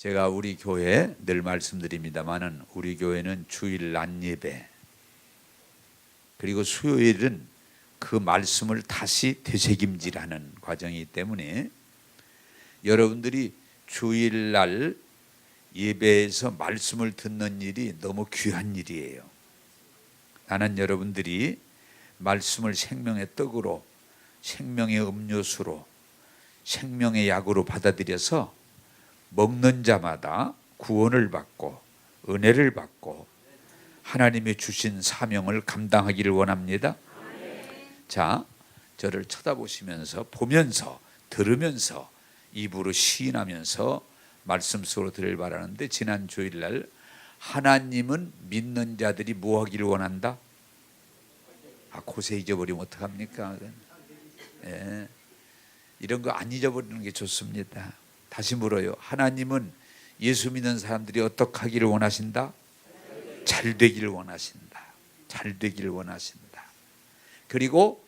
제가 우리 교회 늘 말씀드립니다마는 우리 교회는 주일 낮 예배 그리고 수요일은 그 말씀을 다시 되새김질하는 과정이기 때문에 여러분들이 주일날 예배에서 말씀을 듣는 일이 너무 귀한 일이에요. 나는 여러분들이 말씀을 생명의 떡으로, 생명의 음료수로, 생명의 약으로 받아들여서 먹는 자마다 구원을 받고 은혜를 받고 하나님이 주신 사명을 감당하기를 원합니다. 자, 저를 쳐다보시면서 보면서 들으면서 입으로 시인하면서 말씀 속으로 들을 바라는데, 지난 주일날 하나님은 믿는 자들이 뭐 하기를 원한다? 고세 잊어버리면 어떡합니까? 예. 이런 거 안 잊어버리는 게 좋습니다. 다시 물어요. 하나님은 예수 믿는 사람들이 어떻게 하기를 원하신다? 잘 되기를 원하신다. 잘 되기를 원하신다. 그리고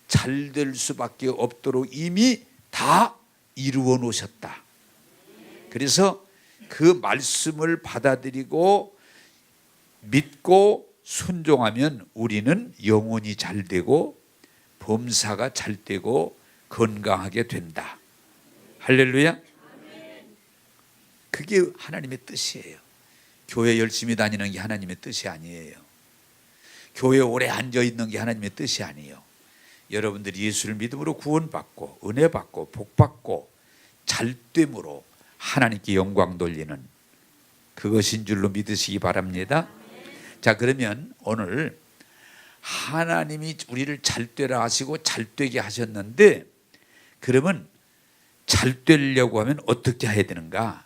잘 될 수밖에 없도록 이미 다 이루어 놓으셨다. 그래서 그 말씀을 받아들이고 믿고 순종하면 우리는 영혼이 잘 되고 범사가 잘 되고 건강하게 된다. 할렐루야. 그게 하나님의 뜻이에요. 교회 열심히 다니는 게 하나님의 뜻이 아니에요. 교회에 오래 앉아있는 게 하나님의 뜻이 아니에요. 여러분들이 예수를 믿음으로 구원받고 은혜받고 복받고 잘됨으로 하나님께 영광 돌리는 그것인 줄로 믿으시기 바랍니다. 자, 그러면 오늘 하나님이 우리를 잘되라 하시고 잘되게 하셨는데, 그러면 잘되려고 하면 어떻게 해야 되는가?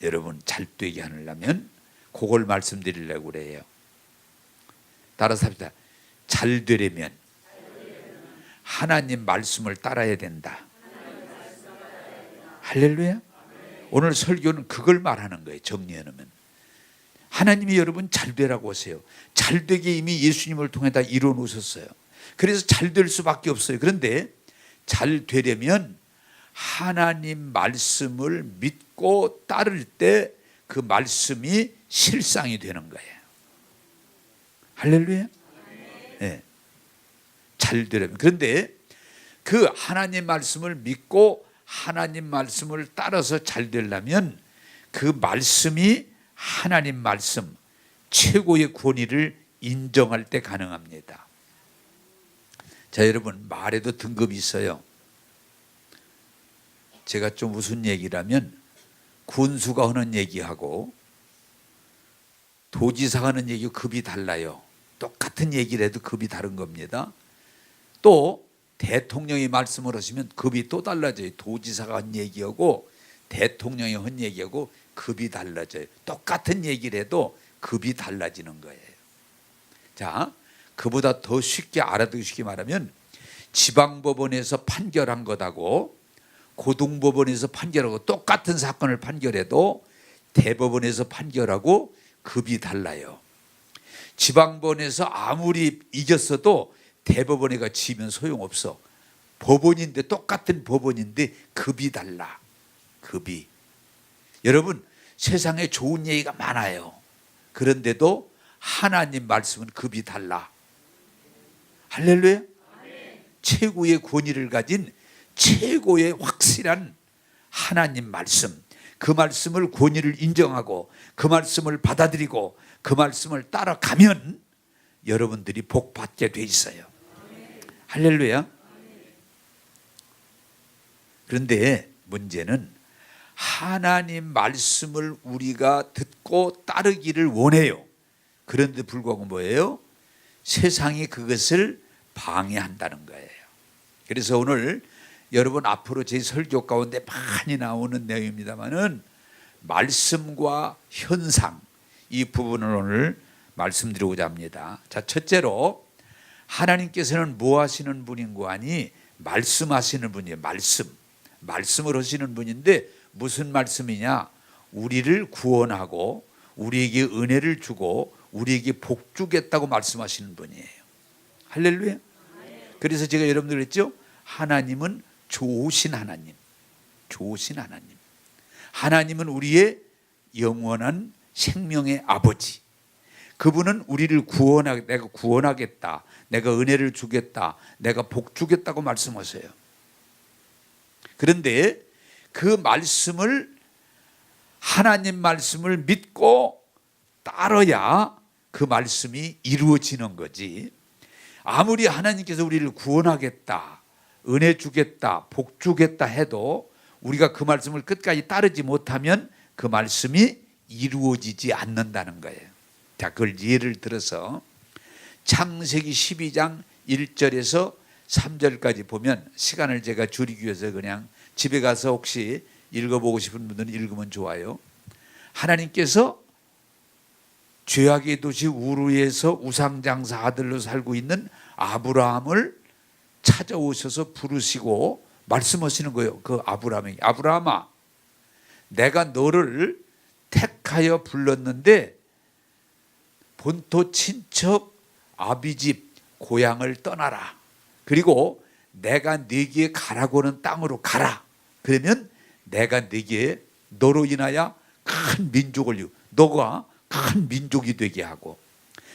여러분, 잘되게 하려면 그걸 말씀드리려고 그래요. 따라서 합시다. 잘 되려면 하나님 말씀을 따라야 된다. 할렐루야. 오늘 설교는 그걸 말하는 거예요. 정리해놓으면 하나님이 여러분 잘 되라고 하세요. 잘 되게 이미 예수님을 통해 다 이루어 놓으셨어요. 그래서 잘 될 수밖에 없어요. 그런데 잘 되려면 하나님 말씀을 믿고 따를 때 그 말씀이 실상이 되는 거예요. 할렐루야. 네. 잘 되려면. 그런데 그 하나님 말씀을 믿고 하나님 말씀을 따라서 잘 되려면 그 말씀이 하나님 말씀 최고의 권위를 인정할 때 가능합니다. 자, 여러분, 말에도 등급이 있어요. 제가 좀 무슨 얘기라면 군수가 하는 얘기하고 도지사가 하는 얘기하고 급이 달라요. 똑같은 얘기를 해도 급이 다른 겁니다. 또 대통령이 말씀을 하시면 급이 또 달라져요. 도지사가 한 얘기하고 대통령이 한 얘기하고 급이 달라져요. 똑같은 얘기를 해도 급이 달라지는 거예요. 자, 그보다 더 쉽게 알아듣기 말하면 지방법원에서 판결한 것하고 고등법원에서 판결하고 똑같은 사건을 판결해도 대법원에서 판결하고 급이 달라요. 지방법원에서 아무리 이겼어도 대법원에 가 지면 소용없어. 법원인데, 똑같은 법원인데 급이 달라. 급이. 여러분, 세상에 좋은 얘기가 많아요. 그런데도 하나님 말씀은 급이 달라. 할렐루야. 최고의 권위를 가진 최고의 확실한 하나님 말씀, 그 말씀을 권위를 인정하고 그 말씀을 받아들이고 그 말씀을 따라가면 여러분들이 복받게 돼 있어요. 할렐루야. 그런데 문제는 하나님 말씀을 우리가 듣고 따르기를 원해요. 그런데 불구하고 뭐예요? 세상이 그것을 방해한다는 거예요. 그래서 오늘 여러분 앞으로 제 설교 가운데 많이 나오는 내용입니다만은 말씀과 현상, 이 부분을 오늘 말씀드리고자 합니다. 자, 첫째로 하나님께서는 뭐 하시는 분인고 하니 말씀하시는 분이에요. 말씀을 하시는 분인데 무슨 말씀이냐? 우리를 구원하고 우리에게 은혜를 주고 우리에게 복 주겠다고 말씀하시는 분이에요. 할렐루야. 그래서 제가 여러분들 했죠? 하나님은 좋으신 하나님. 좋으신 하나님. 하나님은 우리의 영원한 생명의 아버지, 그분은 우리를 내가 구원하겠다, 내가 은혜를 주겠다, 내가 복 주겠다고 말씀하세요. 그런데 그 말씀을, 하나님 말씀을 믿고 따라야 그 말씀이 이루어지는 거지. 아무리 하나님께서 우리를 구원하겠다, 은혜 주겠다, 복 주겠다 해도 우리가 그 말씀을 끝까지 따르지 못하면 그 말씀이 이루어지지 않는다는 거예요. 자, 그걸 예를 들어서 창세기 12장 1절에서 3절까지 보면, 시간을 제가 줄이기 위해서 그냥 집에 가서 혹시 읽어보고 싶은 분들은 읽으면 좋아요. 하나님께서 죄악의 도시 우르에서 우상장사 아들로 살고 있는 아브라함을 찾아오셔서 부르시고 말씀하시는 거예요. 그 아브라함에게, 아브라함아, 내가 너를 택하여 불렀는데 본토 친척 아비집 고향을 떠나라. 그리고 내가 네게 가라고 하는 땅으로 가라. 그러면 내가 네게 너로 인하여 큰 민족을, 너가 큰 민족이 되게 하고,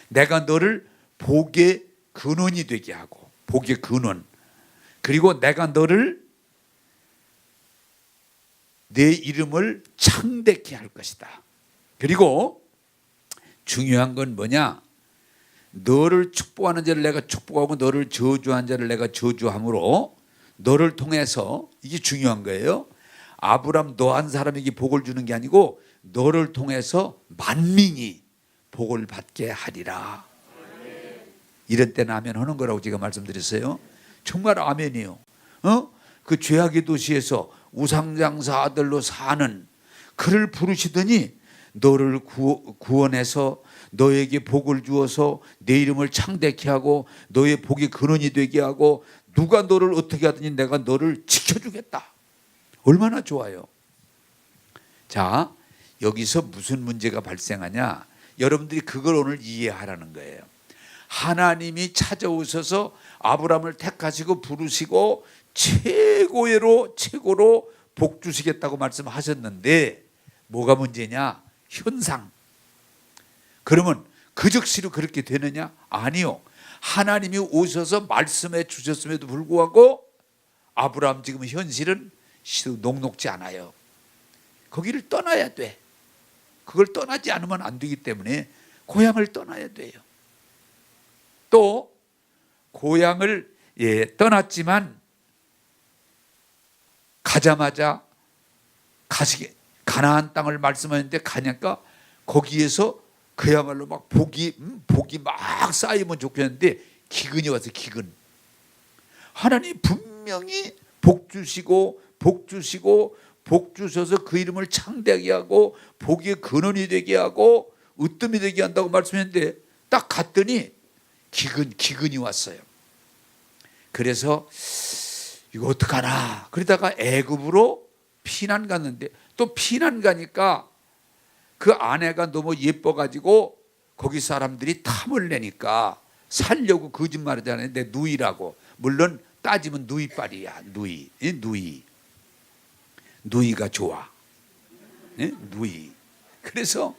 내가 너를 복의 근원이 되게 하고, 복의 근원, 그리고 내가 너를, 내 이름을 창대케 할 것이다. 그리고 중요한 건 뭐냐? 너를 축복하는 자를 내가 축복하고 너를 저주한 자를 내가 저주함으로 너를 통해서, 이게 중요한 거예요. 아브람 너 한 사람에게 복을 주는 게 아니고 너를 통해서 만민이 복을 받게 하리라. 이런 때는 아멘 하는 거라고 제가 말씀드렸어요. 정말 아멘이요. 그 죄악의 도시에서 우상장사 아들로 사는 그를 부르시더니 너를 구원해서 너에게 복을 주어서 내 이름을 창대케 하고 너의 복의 근원이 되게 하고, 누가 너를 어떻게 하든지 내가 너를 지켜주겠다. 얼마나 좋아요. 자, 여기서 무슨 문제가 발생하냐? 여러분들이 그걸 오늘 이해하라는 거예요. 하나님이 찾아오셔서 아브라함을 택하시고 부르시고 최고로 복 주시겠다고 말씀하셨는데 뭐가 문제냐? 현상. 그러면 그 즉시로 그렇게 되느냐? 아니요. 하나님이 오셔서 말씀해 주셨음에도 불구하고 아브라함 지금 현실은 녹록지 않아요. 거기를 떠나야 돼. 그걸 떠나지 않으면 안 되기 때문에 고향을 떠나야 돼요. 또 고향을 떠났지만 가자마자 가나안 땅을 말씀하는데 가니까 거기에서 그야말로 막 복이 막 쌓이면 좋겠는데 기근이 와서 기근. 하나님 분명히 복 주시고 복 주셔서 그 이름을 창대하게 하고 복의 근원이 되게 하고 으뜸이 되게 한다고 말씀했는데 딱 갔더니 기근이 왔어요. 그래서 이거 어떡하나 그러다가 애굽으로 피난 갔는데, 또 피난 가니까 그 아내가 너무 예뻐가지고 거기 사람들이 탐을 내니까 살려고 거짓말하잖아요. 내 누이라고. 물론 따지면 누이빨이야. 누이가 좋아. 누이. 그래서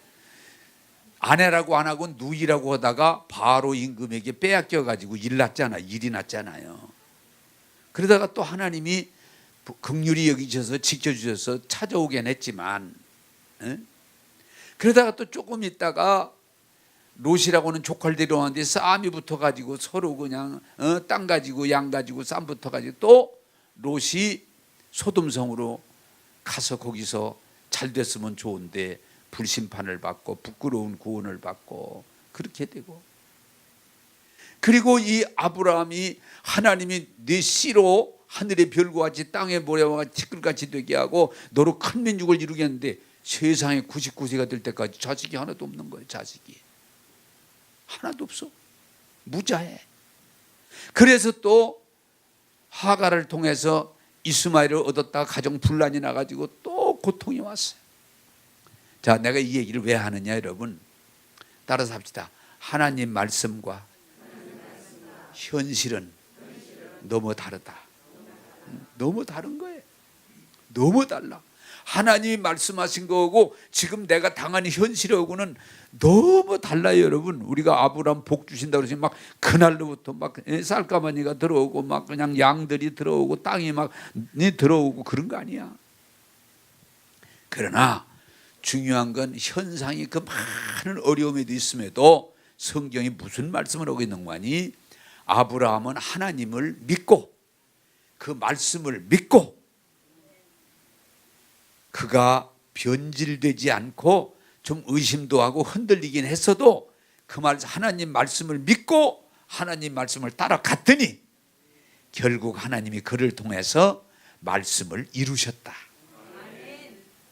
아내라고 안 하고 누이라고 하다가 바로 임금에게 빼앗겨가지고 일이 났잖아요. 그러다가 또 하나님이 긍휼히 여기셔서 지켜주셔서 찾아오긴 했지만, 그러다가 또 조금 있다가 롯이라고 하는 조카들이 오는데 싸움이 붙어가지고 서로 그냥 땅 가지고 양 가지고 싸움 붙어가지고 또 롯이 소돔성으로 가서 거기서 잘 됐으면 좋은데 불심판을 받고 부끄러운 구원을 받고 그렇게 되고, 그리고 이 아브라함이 하나님이 네 씨로 하늘의 별과 같이 땅의 모래와 같이 티끌같이 되게 하고 너로 큰 민족을 이루겠는데 세상에 99세가 될 때까지 자식이 하나도 없는 거예요. 자식이 하나도 없어. 무자해. 그래서 또 하가를 통해서 이스마엘을 얻었다가 가정 분란이 나가지고 또 고통이 왔어요. 자, 내가 이 얘기를 왜 하느냐, 여러분 따라서 합시다. 하나님 말씀과 현실은 너무 다르다. 너무 다른 거예요. 너무 달라. 하나님이 말씀하신 거하고 지금 내가 당한 현실하고는 너무 달라요, 여러분. 우리가 아브라함 복 주신다고 그러지 막 그날로부터 막 쌀가마니가 들어오고 막 그냥 양들이 들어오고 땅이 막 들어오고 그런 거 아니야. 그러나 중요한 건 현상이 그 많은 어려움에도 있음에도 성경이 무슨 말씀을 하고 있는 거니? 아브라함은 하나님을 믿고 그 말씀을 믿고 그가 변질되지 않고 좀 의심도 하고 흔들리긴 했어도 그 하나님 말씀을 믿고 하나님 말씀을 따라갔더니 결국 하나님이 그를 통해서 말씀을 이루셨다.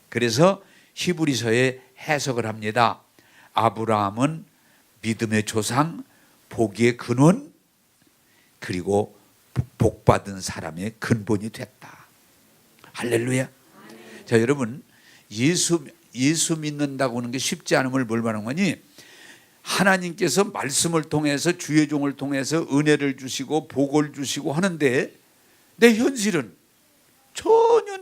그래서 히브리서에 해석을 합니다. 아브라함은 믿음의 조상, 복의 근원, 그리고 복받은 사람의 근본이 됐다. 할렐루야. 자, 여러분, 예수 믿는다고 하는 게 쉽지 않음을 뭘 말하는 거니? 하나님께서 말씀을 통해서 주의 종을 통해서 은혜를 주시고 복을 주시고 하는데 내 현실은 전혀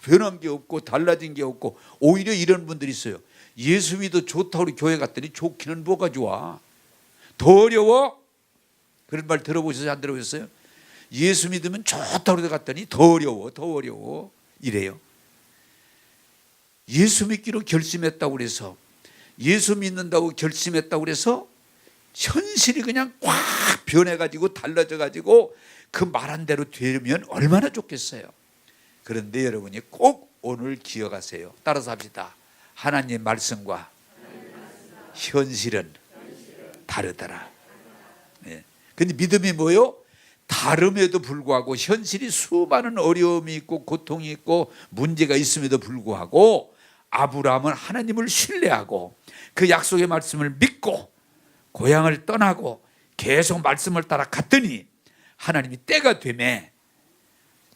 변한 게 없고 달라진 게 없고 오히려 이런 분들이 있어요. 예수 믿어 좋다고 우리 교회 갔더니 좋기는 뭐가 좋아? 더 어려워? 그런 말 들어보셨어요? 안 들어보셨어요? 예수 믿으면 좋다고 갔더니 더 어려워 이래요. 예수 믿기로 결심했다고 그래서 예수 믿는다고 결심했다고 그래서 현실이 그냥 꽉 변해가지고 달라져가지고 그 말한 대로 되면 얼마나 좋겠어요. 그런데 여러분이 꼭 오늘 기억하세요. 따라서 합시다. 하나님 말씀과 현실은 다르더라. 네. 근데 믿음이 뭐요? 다름에도 불구하고 현실이 수많은 어려움이 있고 고통이 있고 문제가 있음에도 불구하고 아브라함은 하나님을 신뢰하고 그 약속의 말씀을 믿고 고향을 떠나고 계속 말씀을 따라 갔더니 하나님이 때가 되매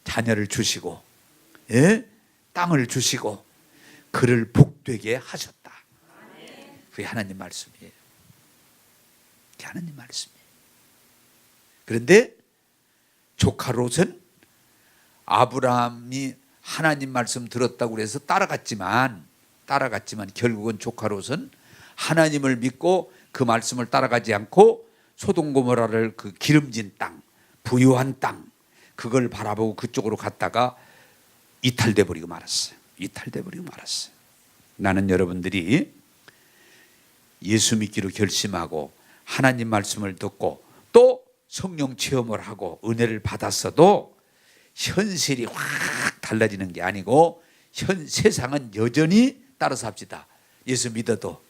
자녀를 주시고 땅을 주시고 그를 복되게 하셨다. 그게 하나님 말씀이에요. 그게 하나님 말씀이에요. 그런데 조카 롯은 아브라함이 하나님 말씀 들었다고 그래서 따라갔지만 결국은 조카 롯은 하나님을 믿고 그 말씀을 따라가지 않고 소돔 고모라를 그 기름진 땅, 부유한 땅 그걸 바라보고 그쪽으로 갔다가 이탈돼 버리고 말았어요. 나는 여러분들이 예수 믿기로 결심하고 하나님 말씀을 듣고 또 성령 체험을 하고 은혜를 받았어도 현실이 확 달라지는 게 아니고 세상은 여전히 따라서 합시다. 예수 믿어도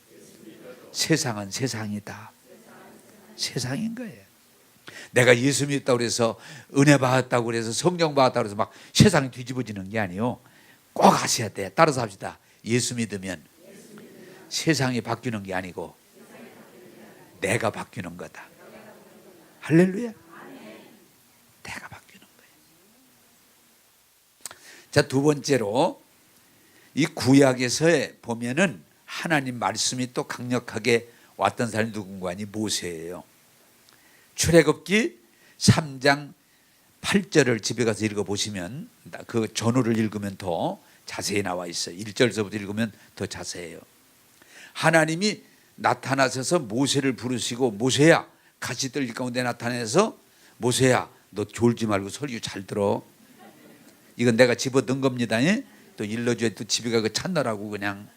세상은 세상이다. 세상인 거예요. 내가 예수 믿었다고 그래서 은혜 받았다고 그래서 성령 받았다고 그래서 막 세상이 뒤집어지는 게 아니에요. 꼭 하셔야 돼. 따라서 합시다. 예수 믿으면 세상이 바뀌는 게 아니고 내가 바뀌는 거다. 할렐루야. 내가 바뀌는 거예요. 자, 두 번째로 이 구약에서 보면은 하나님 말씀이 또 강력하게 왔던 사람이 누군가 하니 모세예요. 출애굽기 3장 8절을 집에 가서 읽어보시면 그 전후를 읽으면 더 자세히 나와 있어요. 1절서부터 읽으면 더 자세해요. 하나님이 나타나셔서 모세를 부르시고 모세야, 가시떨기 가운데 나타나서 모세야 너 졸지 말고 설교 잘 들어. 이건 내가 집어넣은 겁니다. 또 일러줘야 또 집에 가서 찾느라고 그냥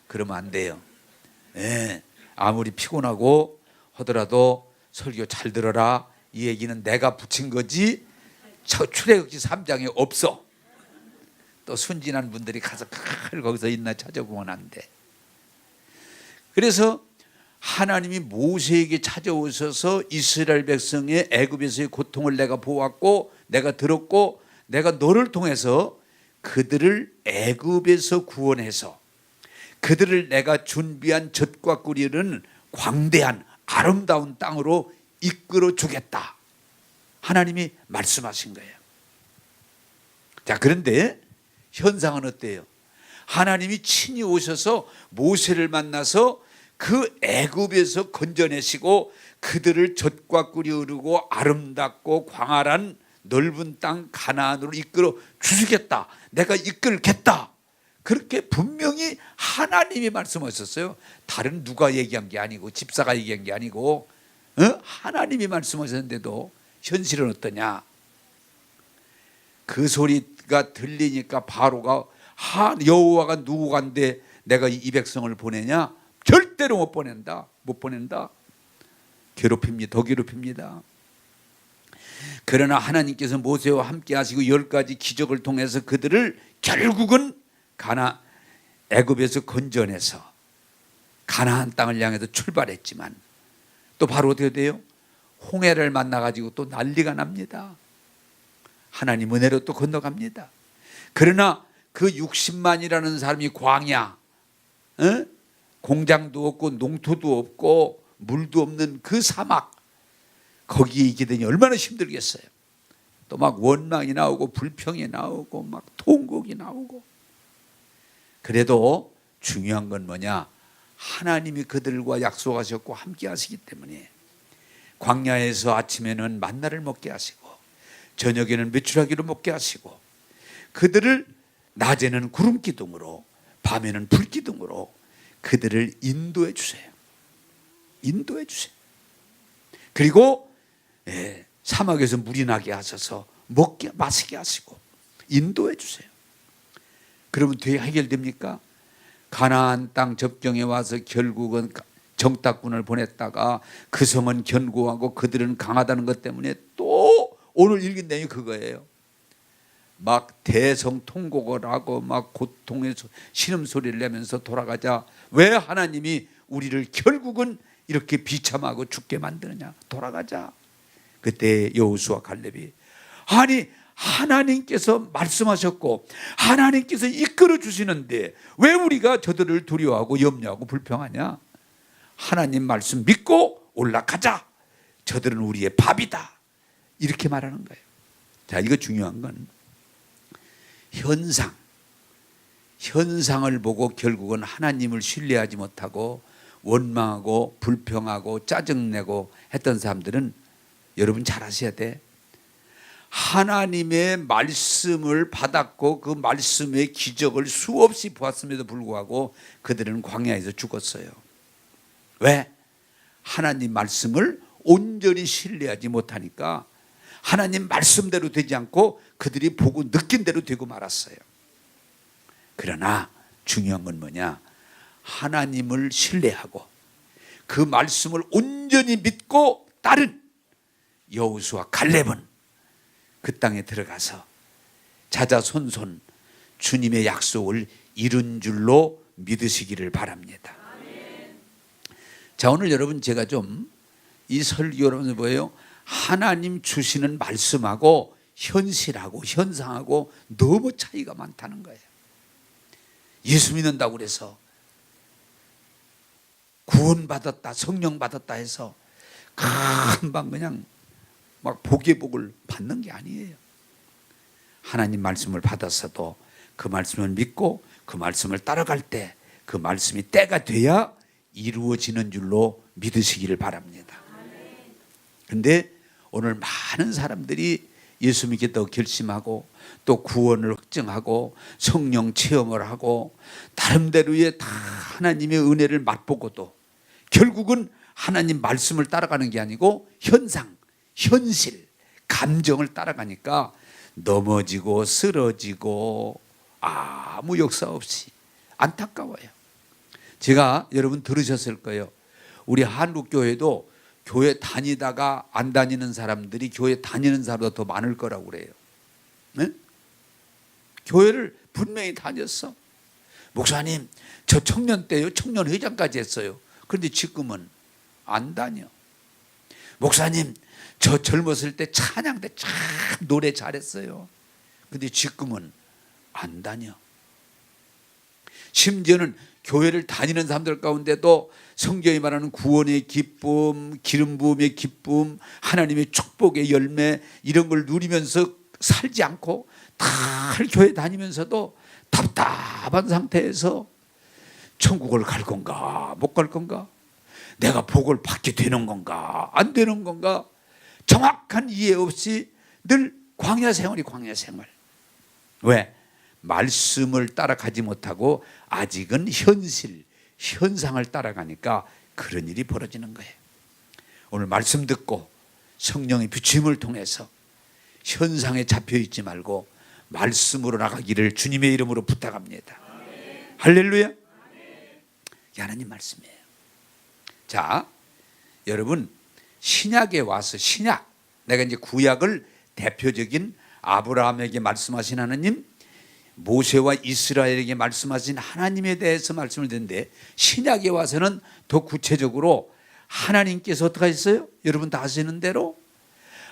그러면 안 돼요. 아무리 피곤하고 하더라도 설교 잘 들어라. 이 얘기는 내가 붙인 거지 출애굽기 3장에 없어. 또 순진한 분들이 가서 거기서 있나 찾아보면 안 돼. 그래서 하나님이 모세에게 찾아오셔서 이스라엘 백성의 애굽에서의 고통을 내가 보았고 내가 들었고 내가 너를 통해서 그들을 애굽에서 구원해서 그들을 내가 준비한 젖과 꿀이는 광대한 아름다운 땅으로 이끌어 주겠다. 하나님이 말씀하신 거예요. 자, 그런데 현상은 어때요? 하나님이 친히 오셔서 모세를 만나서 그 애굽에서 건져내시고 그들을 젖과 꿀이 흐르고 아름답고 광활한 넓은 땅 가나안으로 이끌어 주시겠다. 내가 이끌겠다. 그렇게 분명히 하나님이 말씀하셨어요. 다른 누가 얘기한 게 아니고 집사가 얘기한 게 아니고 하나님이 말씀하셨는데도 현실은 어떠냐? 그 소리가 들리니까 바로가 여호와가 누구간데 내가 이 백성을 보내냐? 절대로 못 보낸다. 못 보낸다. 괴롭힙니다. 더 괴롭힙니다. 그러나 하나님께서 모세와 함께 하시고 10가지 기적을 통해서 그들을 결국은 애굽에서 건져내서 가나안 땅을 향해서 출발했지만 또 바로 어떻게 돼요? 홍해를 만나가지고 또 난리가 납니다. 하나님 은혜로 또 건너갑니다. 그러나 그 60만이라는 사람이 광야, 공장도 없고 농토도 없고 물도 없는 그 사막, 거기에 있게 되니 얼마나 힘들겠어요. 또 막 원망이 나오고 불평이 나오고 막 통곡이 나오고. 그래도 중요한 건 뭐냐? 하나님이 그들과 약속하셨고 함께 하시기 때문에 광야에서 아침에는 만나를 먹게 하시고 저녁에는 메추라기로 먹게 하시고 그들을 낮에는 구름 기둥으로 밤에는 불 기둥으로 그들을 인도해 주세요. 인도해 주세요. 그리고 사막에서 물이 나게 하셔서 먹게 마시게 하시고 인도해 주세요. 그러면 되게 해결됩니까? 가나안 땅 접경에 와서 결국은 정탐꾼을 보냈다가 그 성은 견고하고 그들은 강하다는 것 때문에 또 오늘 읽은 내용이 그거예요. 막 대성통곡을 하고 막 고통의 신음소리를 내면서 돌아가자. 왜 하나님이 우리를 결국은 이렇게 비참하고 죽게 만드느냐? 돌아가자. 그때 여호수아 갈렙이 아니 하나님께서 말씀하셨고 하나님께서 이끌어 주시는데 왜 우리가 저들을 두려워하고 염려하고 불평하냐? 하나님 말씀 믿고 올라가자. 저들은 우리의 밥이다. 이렇게 말하는 거예요. 자, 이거 중요한 건 현상을 보고 결국은 하나님을 신뢰하지 못하고 원망하고 불평하고 짜증내고 했던 사람들은 여러분 잘 아셔야 돼. 하나님의 말씀을 받았고 그 말씀의 기적을 수없이 보았음에도 불구하고 그들은 광야에서 죽었어요. 왜? 하나님 말씀을 온전히 신뢰하지 못하니까 하나님 말씀대로 되지 않고 그들이 보고 느낀 대로 되고 말았어요. 그러나 중요한 건 뭐냐? 하나님을 신뢰하고 그 말씀을 온전히 믿고 따른 여호수아 갈렙은 그 땅에 들어가서 자자손손 주님의 약속을 이룬 줄로 믿으시기를 바랍니다. 자, 오늘 여러분 제가 좀 이 설교는 뭐예요? 하나님 주시는 말씀하고 현실하고 현상하고 너무 차이가 많다는 거예요. 예수 믿는다고 그래서 구원받았다, 성령 받았다 해서 금방 그냥 막 복의 복을 받는 게 아니에요. 하나님 말씀을 받았어도 그 말씀을 믿고 그 말씀을 따라갈 때 그 말씀이 때가 돼야 이루어지는 줄로 믿으시기를 바랍니다. 그런데 오늘 많은 사람들이 예수 믿겠다고 결심하고 또 구원을 확증하고 성령 체험을 하고 나름대로의 다 하나님의 은혜를 맛보고도 결국은 하나님 말씀을 따라가는 게 아니고 현상, 현실, 감정을 따라가니까 넘어지고 쓰러지고 아무 역사 없이 안타까워요. 제가 여러분 들으셨을 거예요. 우리 한국교회도 교회 다니다가 안 다니는 사람들이 교회 다니는 사람보다 더 많을 거라고 그래요. 네? 교회를 분명히 다녔어. 목사님, 저 청년 때요, 청년회장까지 했어요. 그런데 지금은 안 다녀. 목사님, 저 젊었을 때 찬양 때 참 노래 잘했어요. 그런데 지금은 안 다녀. 심지어는 교회를 다니는 사람들 가운데도 성경이 말하는 구원의 기쁨, 기름 부음의 기쁨, 하나님의 축복의 열매 이런 걸 누리면서 살지 않고 늘 교회 다니면서도 답답한 상태에서 천국을 갈 건가 못 갈 건가, 내가 복을 받게 되는 건가 안 되는 건가 정확한 이해 없이 늘 광야 생활이 광야 생활. 왜? 말씀을 따라가지 못하고 아직은 현상을 따라가니까 그런 일이 벌어지는 거예요. 오늘 말씀 듣고 성령의 비추임을 통해서 현상에 잡혀있지 말고 말씀으로 나가기를 주님의 이름으로 부탁합니다. 할렐루야. 이게 하나님 말씀이에요. 자, 여러분, 신약에 와서 내가 이제 구약을 대표적인 아브라함에게 말씀하신 하나님, 모세와 이스라엘에게 말씀하신 하나님에 대해서 말씀을 듣는데, 신약에 와서는 더 구체적으로 하나님께서 어떻게 하셨어요? 여러분 다 아시는 대로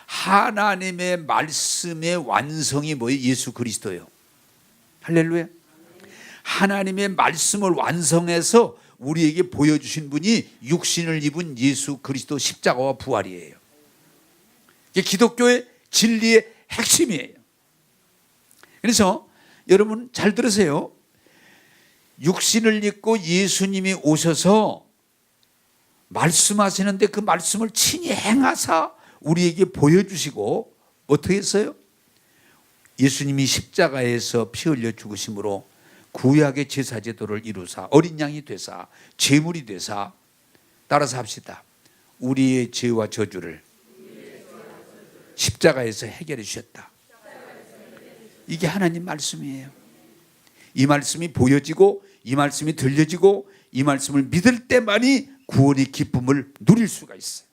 하나님의 말씀의 완성이 뭐예요? 예수 그리스도예요. 할렐루야. 하나님의 말씀을 완성해서 우리에게 보여주신 분이 육신을 입은 예수 그리스도 십자가와 부활이에요. 이게 기독교의 진리의 핵심이에요. 그래서 여러분 잘 들으세요. 육신을 입고 예수님이 오셔서 말씀하시는데 그 말씀을 친히 행하사 우리에게 보여주시고 어떻게 했어요? 예수님이 십자가에서 피 흘려 죽으심으로 구약의 제사제도를 이루사 어린 양이 되사 제물이 되사, 따라서 합시다. 우리의 죄와 저주를 십자가에서 해결해 주셨다. 이게 하나님 말씀이에요. 이 말씀이 보여지고 이 말씀이 들려지고 이 말씀을 믿을 때만이 구원의 기쁨을 누릴 수가 있어요.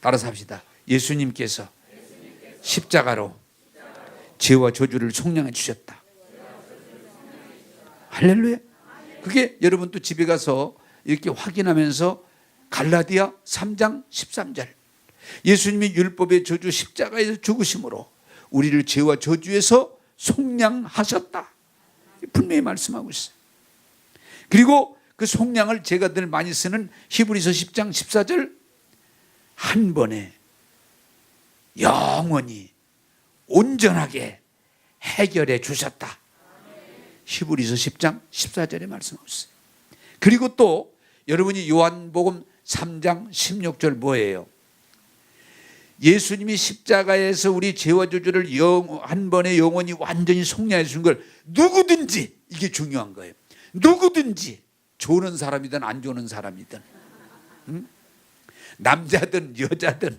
따라서 합시다. 예수님께서 십자가로 죄와 저주를 속량해 주셨다. 할렐루야. 그게 여러분 또 집에 가서 이렇게 확인하면서 갈라디아 3장 13절, 예수님이 율법의 저주 십자가에서 죽으심으로 우리를 죄와 저주에서 속량하셨다. 분명히 말씀하고 있어요. 그리고 그 속량을 제가 늘 많이 쓰는 히브리서 10장 14절, 한 번에 영원히 온전하게 해결해 주셨다. 히브리서 10장 14절에 말씀하고 있어요. 그리고 또 여러분이 요한복음 3장 16절 뭐예요? 예수님이 십자가에서 우리 죄와 저주를 한 번에 영원히 완전히 속량해 주신 걸 누구든지, 이게 중요한 거예요. 누구든지, 좋은 사람이든 안 좋은 사람이든, 남자든 여자든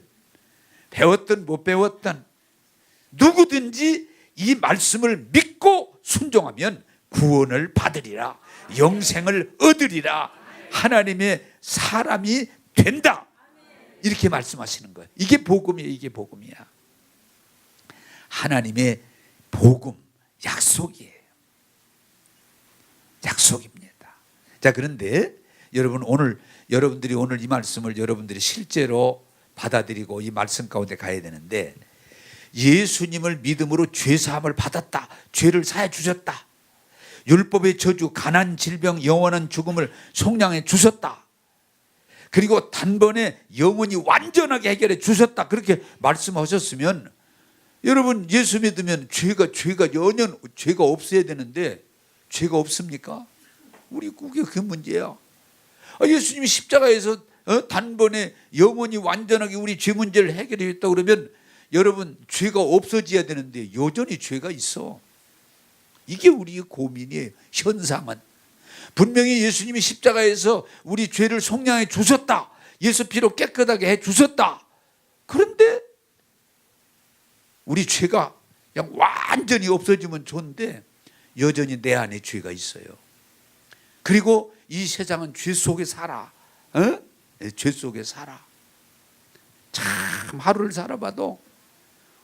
배웠든 못 배웠든 누구든지 이 말씀을 믿고 순종하면 구원을 받으리라, 영생을 얻으리라, 하나님의 사람이 된다. 이렇게 말씀하시는 거예요. 이게 복음이에요. 이게 복음이야. 하나님의 복음, 약속이에요. 약속입니다. 자, 그런데 여러분들이 오늘 이 말씀을 여러분들이 실제로 받아들이고 이 말씀 가운데 가야 되는데, 예수님을 믿음으로 죄사함을 받았다, 죄를 사해 주셨다, 율법의 저주, 가난, 질병, 영원한 죽음을 속량해 주셨다, 그리고 단번에 영원히 완전하게 해결해 주셨다, 그렇게 말씀하셨으면, 여러분 예수 믿으면 죄가 연연 죄가 없어야 되는데 죄가 없습니까? 우리 그게 그 문제야. 예수님이 십자가에서 단번에 영원히 완전하게 우리 죄 문제를 해결해 줬다 그러면, 여러분 죄가 없어져야 되는데 여전히 죄가 있어. 이게 우리의 고민이에요. 현상은 분명히 예수님이 십자가에서 우리 죄를 속량해 주셨다, 예수 피로 깨끗하게 해 주셨다. 그런데 우리 죄가 그냥 완전히 없어지면 좋은데 여전히 내 안에 죄가 있어요. 그리고 이 세상은 죄 속에 살아. 죄 속에 살아. 참 하루를 살아봐도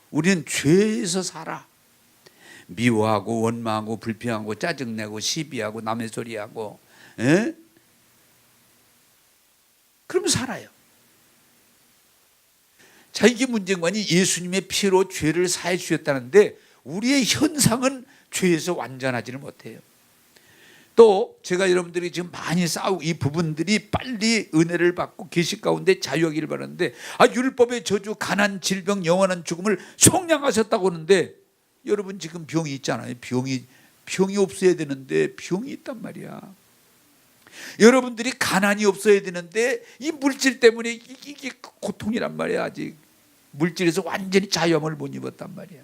우리는 죄에서 살아. 미워하고 원망하고 불평하고 짜증내고 시비하고 남의 소리하고, 그럼 살아요. 자, 이게 문제관이 예수님의 피로 죄를 사해 주셨다는데 우리의 현상은 죄에서 완전하지는 못해요. 또 제가 여러분들이 지금 많이 싸우고 이 부분들이 빨리 은혜를 받고 계시 가운데 자유하기를 바라는데, 율법의 저주, 가난, 질병, 영원한 죽음을 속량하셨다고 하는데, 여러분 지금 병이 있잖아요. 병이 없어야 되는데 병이 있단 말이야. 여러분들이 가난이 없어야 되는데 이 물질 때문에 이게 고통이란 말이야. 아직 물질에서 완전히 자유함을 못 입었단 말이야.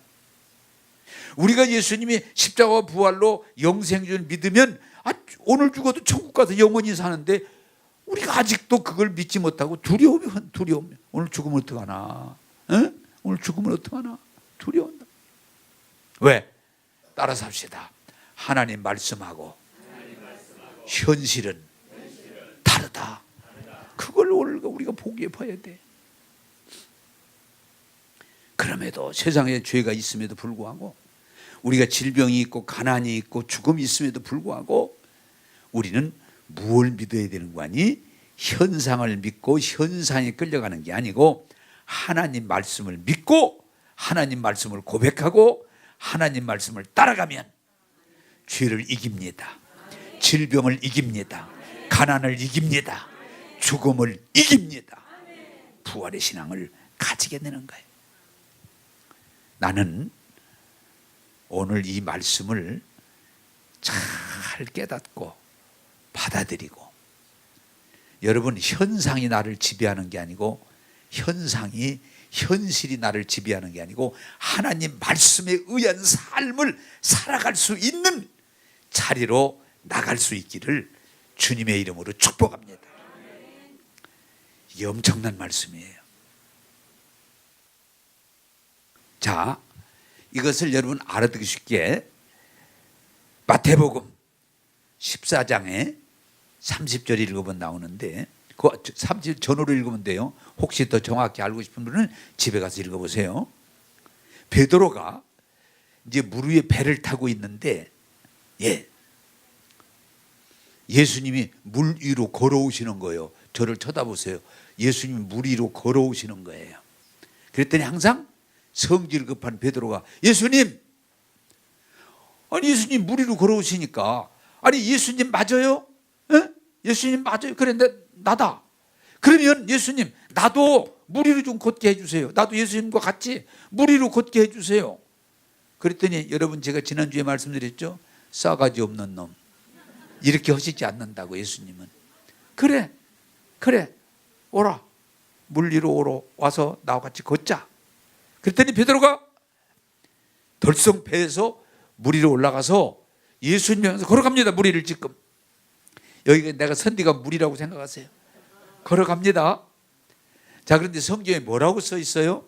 우리가 예수님이 십자가와 부활로 영생을 믿으면 오늘 죽어도 천국 가서 영원히 사는데 우리가 아직도 그걸 믿지 못하고 두려움. 오늘 죽으면 어떡하나? 응? 오늘 죽으면 어떡하나? 두려운다. 왜? 따라서 합시다. 하나님 말씀하고 현실은 다르다. 그걸 오늘 우리가 보기에 봐야 돼. 그럼에도 세상에 죄가 있음에도 불구하고, 우리가 질병이 있고 가난이 있고 죽음이 있음에도 불구하고 우리는 무엇을 믿어야 되는 거 아니? 현상을 믿고 현상에 끌려가는 게 아니고 하나님 말씀을 믿고 하나님 말씀을 고백하고 하나님 말씀을 따라가면 죄를 이깁니다. 질병을 이깁니다. 가난을 이깁니다. 죽음을 이깁니다. 부활의 신앙을 가지게 되는 거예요. 나는 오늘 이 말씀을 잘 깨닫고 받아들이고, 여러분, 현상이 나를 지배하는 게 아니고 현실이 나를 지배하는 게 아니고 하나님 말씀에 의한 삶을 살아갈 수 있는 자리로 나갈 수 있기를 주님의 이름으로 축복합니다. 이게 엄청난 말씀이에요. 자, 이것을 여러분 알아듣기 쉽게 마태복음 14장에 30절 읽어보면 나오는데, 그 30 전후로 읽으면 돼요. 혹시 더 정확히 알고 싶은 분은 집에 가서 읽어보세요. 베드로가 이제 물 위에 배를 타고 있는데, 예수님이 물 위로 걸어오시는 거예요. 저를 쳐다보세요. 예수님이 물 위로 걸어오시는 거예요. 그랬더니 항상 성질 급한 베드로가, 예수님, 아니 예수님 물 위로 걸어오시니까, 아니 예수님 맞아요? 에? 예수님 맞아요. 그런데 나다. 그러면 예수님, 나도 물 위로 좀 걷게 해주세요. 나도 예수님과 같이 물 위로 걷게 해주세요. 그랬더니 여러분, 제가 지난주에 말씀드렸죠. 싸가지 없는 놈. 이렇게 하시지 않는다고 예수님은. 그래 오라, 물 위로 오러 와서 나와 같이 걷자. 그랬더니 베드로가 덜성 배에서 물 위로 올라가서 예수님 향해서 걸어갑니다. 물 위를 지금. 여기가 내가 선디가 물이라고 생각하세요. 걸어갑니다. 자, 그런데 성경에 뭐라고 써 있어요?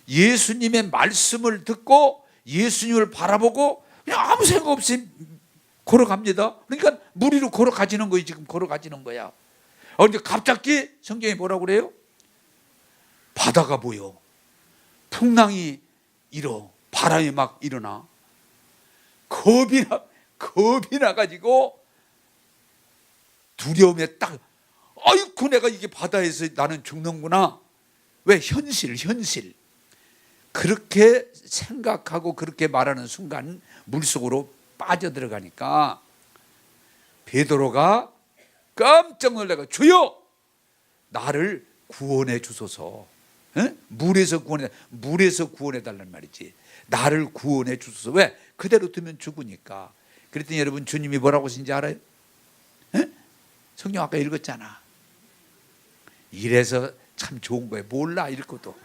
예수님의 말씀을 듣고 예수님을 바라보고 그냥 아무 생각 없이 걸어갑니다. 그러니까 물 위로 걸어가지는 거예요. 지금 걸어가지는 거야. 그런데 갑자기 성경에 뭐라고 그래요? 바다가 보여. 풍랑이 일어. 바람이 막 일어나. 겁이 나가지고 두려움에 딱, 아이고 내가 이게 바다에서 나는 죽는구나. 왜? 현실. 그렇게 생각하고 그렇게 말하는 순간 물속으로 빠져들어가니까 베드로가 깜짝 놀라가, 주여 나를 구원해 주소서. 물에서 구원해 달라는 말이지. 나를 구원해 주소서. 왜? 그대로 두면 죽으니까. 그랬더니 여러분, 주님이 뭐라고 하신지 알아요? 성경 아까 읽었잖아. 이래서 참 좋은 거야. 몰라 읽어도.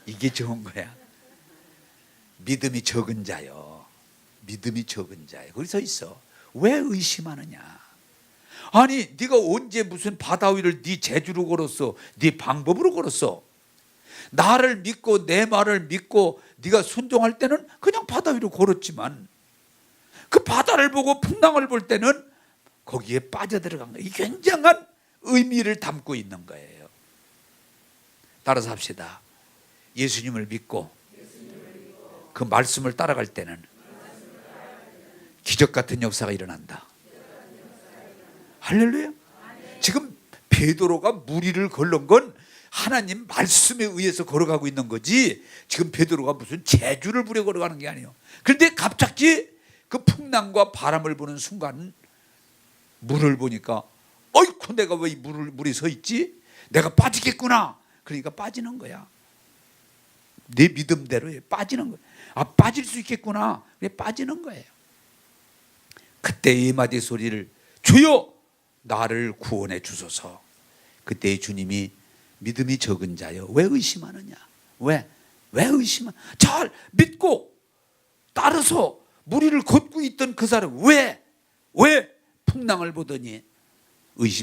이게 좋은 거야. 믿음이 적은 자요. 거기 서 있어. 왜 의심하느냐? 아니 네가 언제 무슨 바다 위를 네 재주로 걸었어? 네 방법으로 걸었어? 나를 믿고 내 말을 믿고 네가 순종할 때는 그냥 바다 위로 걸었지만, 그 바다를 보고 풍랑을 볼 때는 거기에 빠져들어간 거예요. 굉장한 의미를 담고 있는 거예요. 따라서 합시다. 예수님을 믿고 그 말씀을 따라갈 때는 기적 같은 역사가 일어난다. 할렐루야. 지금 베드로가 물 위를 걸은 건 하나님 말씀에 의해서 걸어가고 있는 거지, 지금 베드로가 무슨 재주를 부려 걸어가는 게 아니에요. 그런데 갑자기 그 풍랑과 바람을 보는 순간 물을 보니까, 어이쿠 내가 왜 물에 서 있지? 내가 빠지겠구나. 그러니까 빠지는 거야. 내 믿음대로 빠지는 거야. 아, 빠질 수 있겠구나. 그래 빠지는 거예요. 그때 이 마디 소리를, 주여 나를 구원해 주소서. 그때 주님이 믿음이 적은 자여 왜 의심하느냐? 왜 의심하냐? 잘 믿고 따라서 무리를 걷고 있던 그 사람 왜 풍랑을 보더니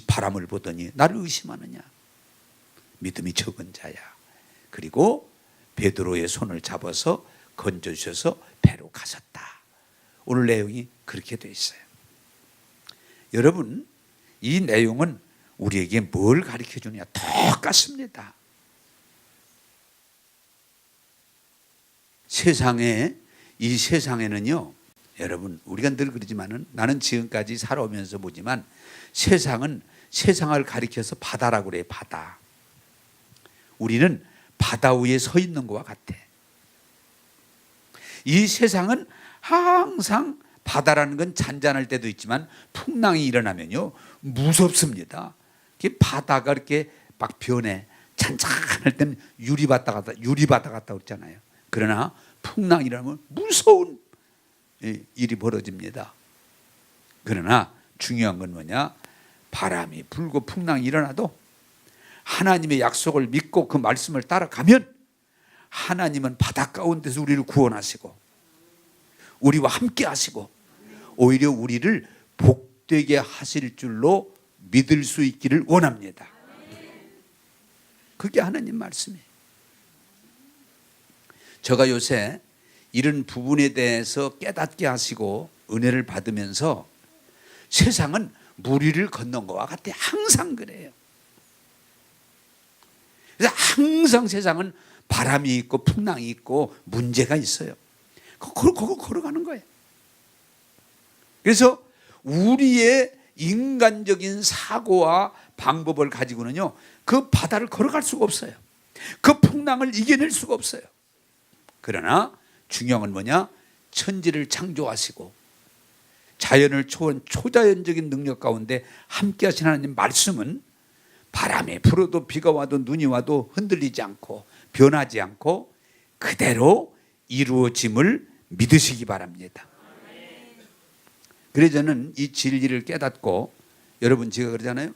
바람을 보더니 나를 의심하느냐? 믿음이 적은 자야. 그리고 베드로의 손을 잡아서 건져주셔서 배로 가셨다. 오늘 내용이 그렇게 돼 있어요. 여러분, 이 내용은 우리에게 뭘 가르쳐 주느냐? 똑같습니다. 이 세상에는요, 여러분, 우리가 늘 그러지만은 나는 지금까지 살아오면서 보지만 세상을 가리켜서 바다라고 그래요. 바다. 우리는 바다 위에 서 있는 것과 같아. 이 세상은 항상 바다라는 건 잔잔할 때도 있지만 풍랑이 일어나면요 무섭습니다. 바다가 이렇게 막 변해. 잔잔할 때는 유리바다 같다 그랬잖아요. 그러나 풍랑이 일어나면 무서운 일이 벌어집니다. 그러나 중요한 건 뭐냐? 바람이 불고 풍랑이 일어나도 하나님의 약속을 믿고 그 말씀을 따라가면 하나님은 바다 가운데서 우리를 구원하시고 우리와 함께 하시고 오히려 우리를 복되게 하실 줄로 믿을 수 있기를 원합니다. 그게 하나님 말씀이에요. 제가 요새 이런 부분에 대해서 깨닫게 하시고 은혜를 받으면서 세상은 무리를 건넌 것과 같아. 항상 그래요. 그래서 항상 세상은 바람이 있고 풍랑이 있고 문제가 있어요. 그걸 걸어가는 거예요. 그래서 우리의 인간적인 사고와 방법을 가지고는요 그 바다를 걸어갈 수가 없어요. 그 풍랑을 이겨낼 수가 없어요. 그러나 중요한 건 뭐냐? 천지를 창조하시고 자연을 초자연적인 능력 가운데 함께 하신 하나님 말씀은 바람이 불어도 비가 와도 눈이 와도 흔들리지 않고 변하지 않고 그대로 이루어짐을 믿으시기 바랍니다. 그래서 저는 이 진리를 깨닫고 여러분 제가 그러잖아요.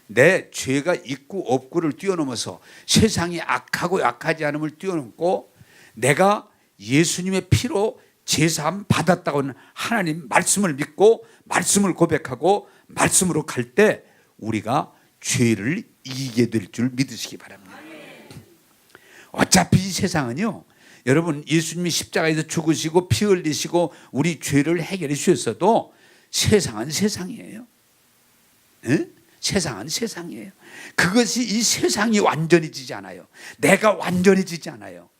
내 죄가 있고 없고를 뛰어넘어서 세상이 악하고 약하지 않음을 뛰어넘고 내가 예수님의 피로 제사함 받았다고 하는 하나님 말씀을 믿고 말씀을 고백하고 말씀으로 갈 때 우리가 죄를 이기게 될 줄 믿으시기 바랍니다. 어차피 이 세상은요 여러분 예수님이 십자가에서 죽으시고 피 흘리시고 우리 죄를 해결해 주셨어도 세상은 세상이에요. 네? 세상은 세상이에요. 그것이 이 세상이 완전해지지 않아요. 내가 완전해지지 않아요.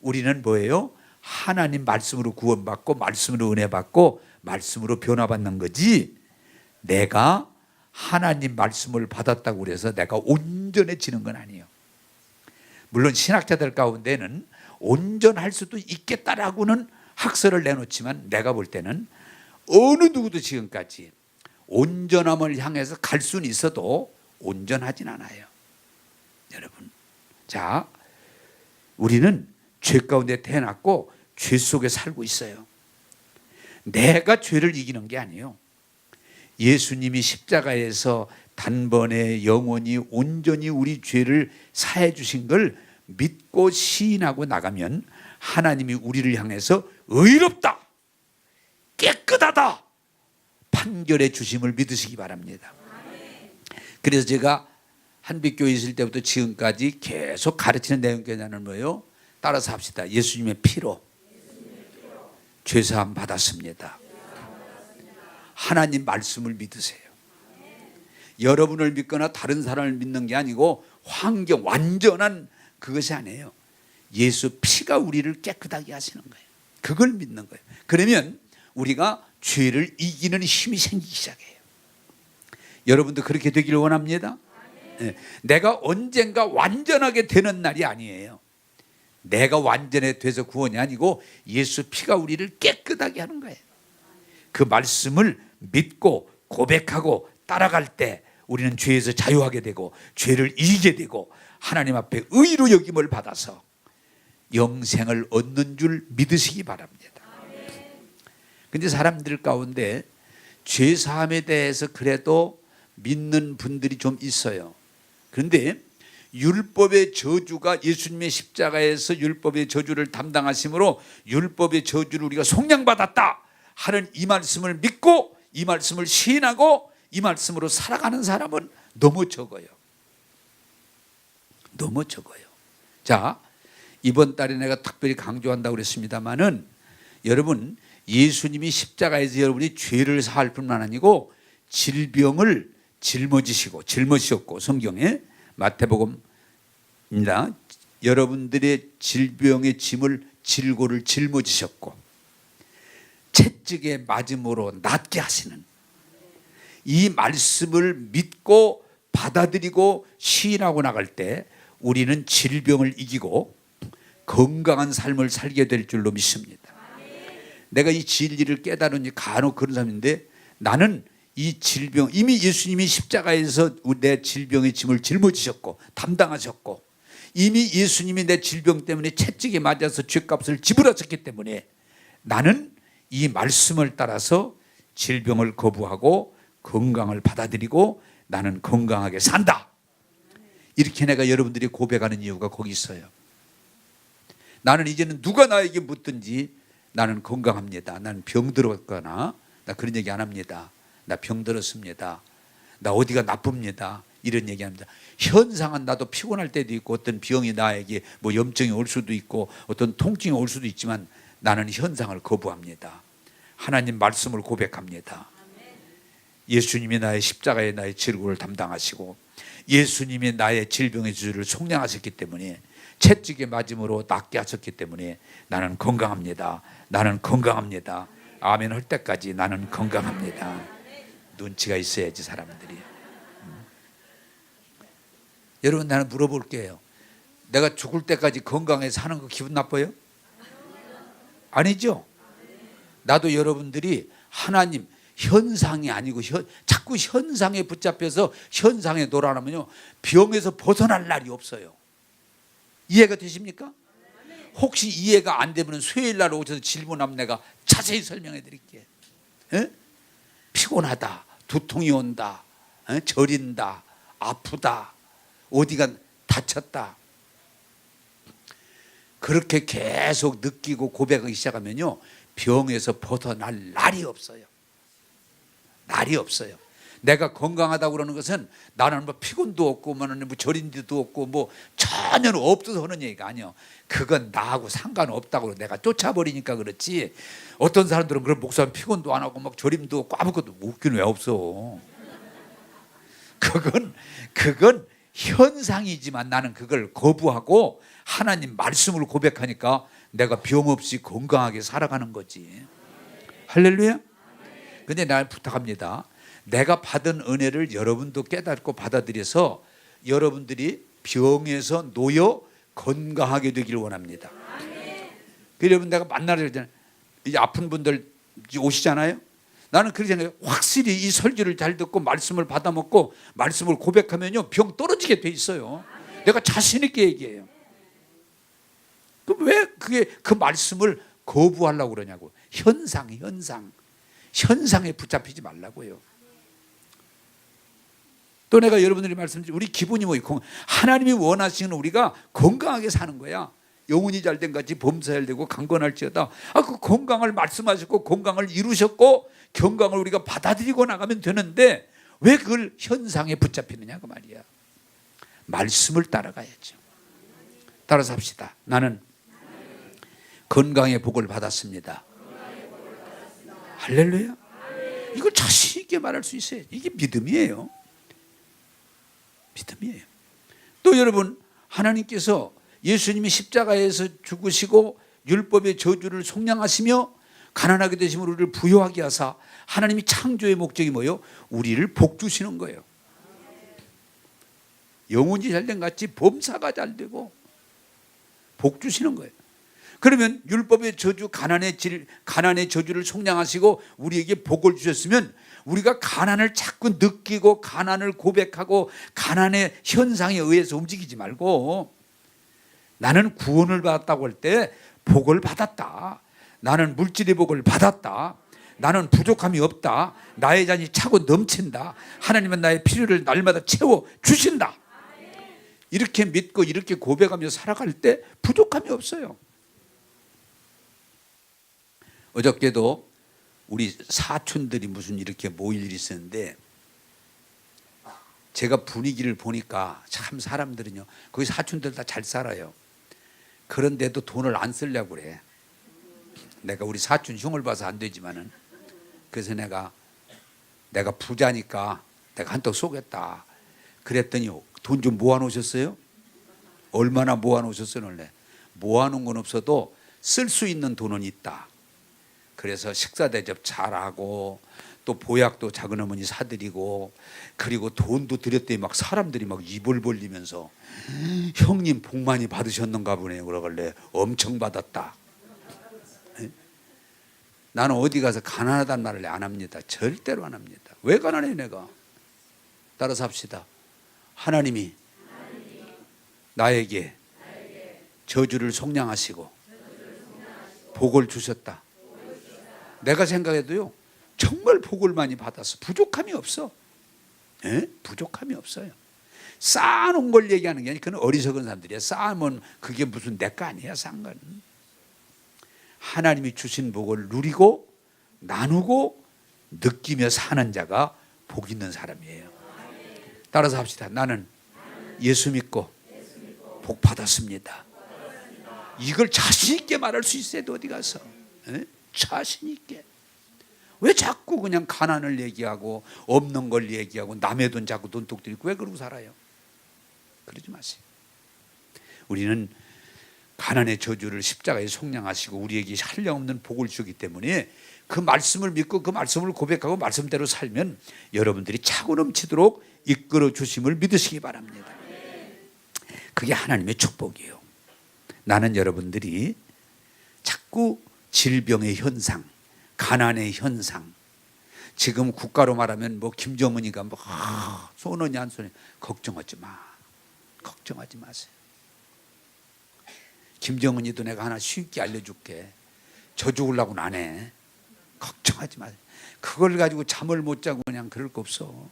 우리는 뭐예요? 하나님 말씀으로 구원받고 말씀으로 은혜 받고 말씀으로 변화받는 거지 내가 하나님 말씀을 받았다고 그래서 내가 온전해지는 건 아니에요. 물론 신학자들 가운데는 온전할 수도 있겠다라고는 학설을 내놓지만 내가 볼 때는 어느 누구도 지금까지 온전함을 향해서 갈 수는 있어도 온전하진 않아요. 여러분, 자, 우리는 죄 가운데 태어났고 죄 속에 살고 있어요. 내가 죄를 이기는 게 아니에요. 예수님이 십자가에서 단번에 영원히 온전히 우리 죄를 사해 주신 걸 믿고 시인하고 나가면 하나님이 우리를 향해서 의롭다, 깨끗하다 판결해 주심을 믿으시기 바랍니다. 그래서 제가 한빛교회 있을 때부터 지금까지 계속 가르치는 내용은 뭐예요? 따라서 합시다. 예수님의 피로 죄사함 받았습니다. 하나님 말씀을 믿으세요. 여러분을 믿거나 다른 사람을 믿는 게 아니고 환경 완전한 그것이 아니에요. 예수 피가 우리를 깨끗하게 하시는 거예요. 그걸 믿는 거예요. 그러면 우리가 죄를 이기는 힘이 생기기 시작해요. 여러분도 그렇게 되기를 원합니다. 네. 내가 언젠가 완전하게 되는 날이 아니에요. 내가 완전해 돼서 구원이 아니고 예수 피가 우리를 깨끗하게 하는 거예요. 그 말씀을 믿고 고백하고 따라갈 때 우리는 죄에서 자유하게 되고 죄를 이기게 되고 하나님 앞에 의로 여김을 받아서 영생을 얻는 줄 믿으시기 바랍니다. 그런데 사람들 가운데 죄사함에 대해서 그래도 믿는 분들이 좀 있어요. 그런데 율법의 저주가 예수님의 십자가에서 율법의 저주를 담당하심으로 율법의 저주를 우리가 속량받았다 하는 이 말씀을 믿고 이 말씀을 시인하고 이 말씀으로 살아가는 사람은 너무 적어요. 너무 적어요. 자, 이번 달에 내가 특별히 강조한다고 그랬습니다마는 여러분, 예수님이 십자가에서 여러분이 죄를 사할 뿐만 아니고 질병을 짊어지셨고 성경에 마태복음입니다. 여러분들의 질병의 짐을 질고를 짊어지셨고 채찍에 맞음으로 낫게 하시는 이 말씀을 믿고 받아들이고 시인하고 나갈 때 우리는 질병을 이기고 건강한 삶을 살게 될 줄로 믿습니다. 내가 이 진리를 깨달으니 간혹 그런 사람인데 나는 이 질병 이미 예수님이 십자가에서 내 질병의 짐을 짊어지셨고 담당하셨고 이미 예수님이 내 질병 때문에 채찍에 맞아서 죗값을 지불하셨기 때문에 나는 이 말씀을 따라서 질병을 거부하고 건강을 받아들이고 나는 건강하게 산다. 이렇게 내가 여러분들이 고백하는 이유가 거기 있어요. 나는 이제는 누가 나에게 묻든지 나는 건강합니다. 나는 병들었거나 나 그런 얘기 안 합니다. 나 병들었습니다. 나 어디가 나쁩니다. 이런 얘기합니다. 현상은 나도 피곤할 때도 있고 어떤 병이 나에게 뭐 염증이 올 수도 있고 어떤 통증이 올 수도 있지만 나는 현상을 거부합니다. 하나님 말씀을 고백합니다. 예수님이 나의 십자가에 나의 질고를 담당하시고 예수님이 나의 질병의 주를 속량하셨기 때문에 채찍에 맞음으로 낫게 하셨기 때문에 나는 건강합니다. 나는 건강합니다. 아멘 할 때까지 나는 건강합니다. 눈치가 있어야지 사람들이. 여러분 나는 물어볼게요. 내가 죽을 때까지 건강해서 사는 거 기분 나빠요? 아니죠? 나도 여러분들이 하나님 현상이 아니고 자꾸 현상에 붙잡혀서 현상에 놀아나면요 병에서 벗어날 날이 없어요. 이해가 되십니까? 혹시 이해가 안 되면 수요일 날 오셔서 질문하면 내가 자세히 설명해 드릴게요. 에? 피곤하다, 두통이 온다, 저린다, 아프다, 어디가 다쳤다. 그렇게 계속 느끼고 고백하기 시작하면요 병에서 벗어날 날이 없어요. 날이 없어요. 내가 건강하다고 그러는 것은 나는 뭐 피곤도 없고 뭐 저린데도 없고 뭐 전혀 없어서 하는 얘기가 아니에요. 그건 나하고 상관없다고 내가 쫓아버리니까 그렇지. 어떤 사람들은 그런 목사님 피곤도 안 하고 막 저림도 없고 아무것도 웃기는 왜 없어. 그건 현상이지만 나는 그걸 거부하고 하나님 말씀을 고백하니까 내가 병 없이 건강하게 살아가는 거지. 할렐루야. 근데 날 부탁합니다. 내가 받은 은혜를 여러분도 깨닫고 받아들여서 여러분들이 병에서 놓여 건강하게 되기를 원합니다. 여러분 내가 만나러 그러잖아요. 이제 아픈 분들 오시잖아요. 나는 그렇게 생각해요. 확실히 이 설교를 잘 듣고 말씀을 받아 먹고 말씀을 고백하면요 병 떨어지게 돼 있어요. 내가 자신 있게 얘기해요. 그럼 왜 그 말씀을 거부하려고 그러냐고. 현상에 붙잡히지 말라고요. 또 내가 여러분들이 말씀드린 우리 기분이 뭐 하나님이 원하시는 우리가 건강하게 사는 거야. 영혼이 잘된 같이 범사잘 되고 강건할지어다. 그 건강을 말씀하셨고 건강을 이루셨고 건강을 우리가 받아들이고 나가면 되는데 왜 그걸 현상에 붙잡히느냐 그 말이야. 말씀을 따라가야죠. 따라서 합시다. 나는 건강의 복을 받았습니다. 할렐루야. 이걸 자신 있게 말할 수 있어요. 이게 믿음이에요. 믿음이에요. 또 여러분 하나님께서 예수님이 십자가에서 죽으시고 율법의 저주를 속량하시며 가난하게 되심으로 우리를 부유하게 하사 하나님이 창조의 목적이 뭐예요? 우리를 복 주시는 거예요. 영혼이 잘된 같이 범사가 잘 되고 복 주시는 거예요. 그러면 율법의 저주 가난의 저주를 속량하시고 우리에게 복을 주셨으면 우리가 가난을 자꾸 느끼고 가난을 고백하고 가난의 현상에 의해서 움직이지 말고 나는 구원을 받았다고 할 때 복을 받았다. 나는 물질의 복을 받았다. 나는 부족함이 없다. 나의 잔이 차고 넘친다. 하나님은 나의 필요를 날마다 채워 주신다. 이렇게 믿고 이렇게 고백하며 살아갈 때 부족함이 없어요. 어저께도 우리 사촌들이 무슨 이렇게 모일 일이 있었는데 제가 분위기를 보니까 참 사람들은요, 거기 사촌들 다 잘 살아요. 그런데도 돈을 안 쓰려고 그래. 내가 우리 사촌 흉을 봐서 안 되지만은, 그래서 내가 부자니까 내가 한턱 쏘겠다 그랬더니 돈 좀 모아놓으셨어요? 얼마나 모아놓으셨어요? 원래 모아놓은 건 없어도 쓸 수 있는 돈은 있다. 그래서 식사 대접 잘하고 또 보약도 작은 어머니 사드리고, 그리고 돈도 드렸더니 막 사람들이 막 입을 벌리면서 형님 복 많이 받으셨는가 보네요. 그러길래 엄청 받았다. 나는 어디 가서 가난하다는 말을 안 합니다. 절대로 안 합니다. 왜 가난해 내가? 따라서 합시다. 하나님이 나에게 저주를 속량하시고 복을 주셨다. 내가 생각해도요, 정말 복을 많이 받아서 부족함이 없어. 부족함이 없어요. 쌓아놓은 걸 얘기하는 게 아니라 그건 어리석은 사람들이야. 쌓으면 그게 무슨 내 거 아니야. 싼 건. 하나님이 주신 복을 누리고 나누고 느끼며 사는 자가 복 있는 사람이에요. 따라서 합시다. 나는 예수 믿고 복 받았습니다. 이걸 자신 있게 말할 수 있어야 돼. 어디 가서 자신 있게. 왜 자꾸 그냥 가난을 얘기하고 없는 걸 얘기하고 남의 돈 자꾸 돈독 들이고 왜 그러고 살아요? 그러지 마세요. 우리는 가난의 저주를 십자가에 속량하시고 우리에게 한량없는 복을 주기 때문에 그 말씀을 믿고 그 말씀을 고백하고 말씀대로 살면 여러분들이 차고 넘치도록 이끌어 주심을 믿으시기 바랍니다. 그게 하나님의 축복이에요. 나는 여러분들이 자꾸 질병의 현상, 가난의 현상, 지금 국가로 말하면 뭐 김정은이가 뭐 쏘느니 안 쏘느니 걱정하지 마. 걱정하지 마세요. 김정은이도 내가 하나 쉽게 알려줄게. 저 죽으려고는 안 해. 걱정하지 마세요. 그걸 가지고 잠을 못 자고 그냥 그럴 거 없어.